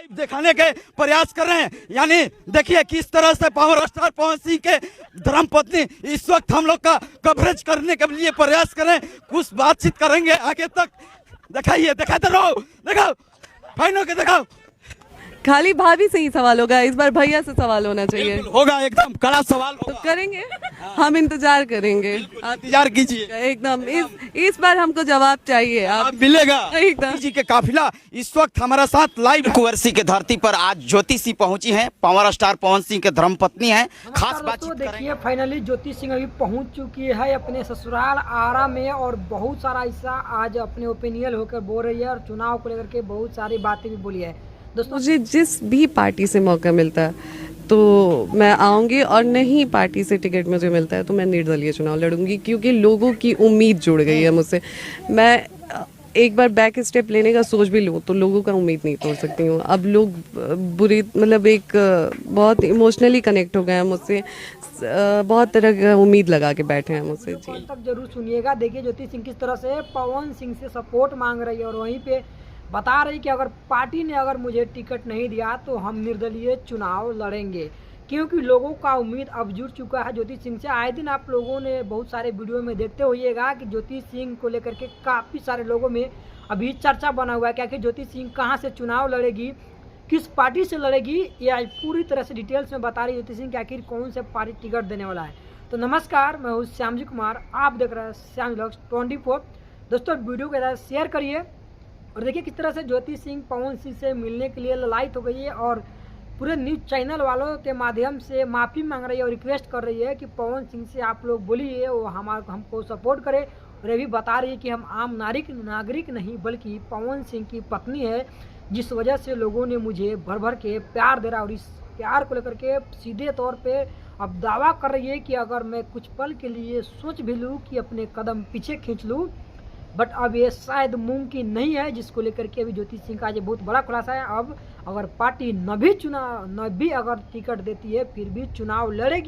Live दिखाने के प्रयास कर रहे हैं। यानी देखिए किस तरह से पावर स्टार पवन सिंह के धर्मपत्नी इस वक्त हम लोग का कवरेज करने के लिए प्रयास कर रहे हैं। कुछ बातचीत करेंगे आगे तक। दिखाइए, दिखाते रहो, दिखाओ भाइयों के, दिखाओ। खाली भाभी से ही सवाल होगा, इस बार भैया से सवाल होना चाहिए। होगा, एकदम कड़ा सवाल तो होगा। करेंगे, हम इंतजार करेंगे। इंतजार कीजिए, एकदम इस बार हमको जवाब चाहिए। आप मिलेगा। एकदम। जी के काफिला इस वक्त हमारा साथ लाइव कुंवरसी के धरती पर आज ज्योति सिंह पहुंची हैं। पावर स्टार पवन सिंह के धर्मपत्नी हैं। खास बातचीत देखिए, फाइनली ज्योति सिंह अभी पहुंच चुकी है अपने ससुराल आरा में, और बहुत सारा ऐसा आज अपने ओपिनियन होकर बोल रही है और चुनाव को लेकर के बहुत सारी बातें भी बोली है। दोस्तों, मुझे जिस भी पार्टी से मौका मिलता है तो मैं आऊंगी, और नहीं पार्टी से टिकट मुझे मिलता है तो मैं निर्दलीय चुनाव लड़ूंगी, क्योंकि लोगों की उम्मीद जुड़ गई है मुझसे। मैं एक बार बैक स्टेप लेने का सोच भी लूँ तो लोगों का उम्मीद नहीं तोड़ सकती हूँ। अब लोग बुरी मतलब एक बहुत इमोशनली कनेक्ट हो गए हैं मुझसे, बहुत तरह की उम्मीद लगा के बैठे हैं मुझसे। जी, तक जरूर सुनिएगा। देखिए ज्योति सिंह किस तरह से पवन सिंह से सपोर्ट मांग रही है, और वहीं पे बता रही कि अगर पार्टी ने अगर मुझे टिकट नहीं दिया तो हम निर्दलीय चुनाव लड़ेंगे, क्योंकि लोगों का उम्मीद अब जुड़ चुका है ज्योति सिंह से। आए दिन आप लोगों ने बहुत सारे वीडियो में देखते होइएगा कि ज्योति सिंह को लेकर के काफ़ी सारे लोगों में अभी चर्चा बना हुआ है कि आखिर ज्योति सिंह कहाँ से चुनाव लड़ेगी, किस पार्टी से लड़ेगी, ये आज पूरी तरह से डिटेल्स में बता रही ज्योति सिंह कि आखिर कौन से पार्टी टिकट देने वाला है। तो नमस्कार, मैं हूँ श्यामजी कुमार, आप देख रहे हैं श्याम व्लॉग्स 24। दोस्तों, वीडियो के साथ शेयर करिए और देखिए किस तरह से ज्योति सिंह पवन सिंह से मिलने के लिए ललायत हो गई है, और पूरे न्यूज़ चैनल वालों के माध्यम से माफ़ी मांग रही है और रिक्वेस्ट कर रही है कि पवन सिंह से आप लोग बोलिए वो हमको सपोर्ट करे। और ये भी बता रही है कि हम आम नागरिक नहीं बल्कि पवन सिंह की पत्नी है, जिस वजह से लोगों ने मुझे भर भर के प्यार दे रहा, और इस प्यार को लेकर के सीधे तौर पे अब दावा कर रही है कि अगर मैं कुछ पल के लिए सोच भी लूँ कि अपने कदम पीछे खींच लूँ, बट अब ये शायद मुमकिन नहीं है, जिसको लेकर के अभी ज्योति सिंह का आज बहुत बड़ा खुलासा है। अब अगर पार्टी न भी अगर टिकट देती है फिर भी चुनाव लड़ेगी।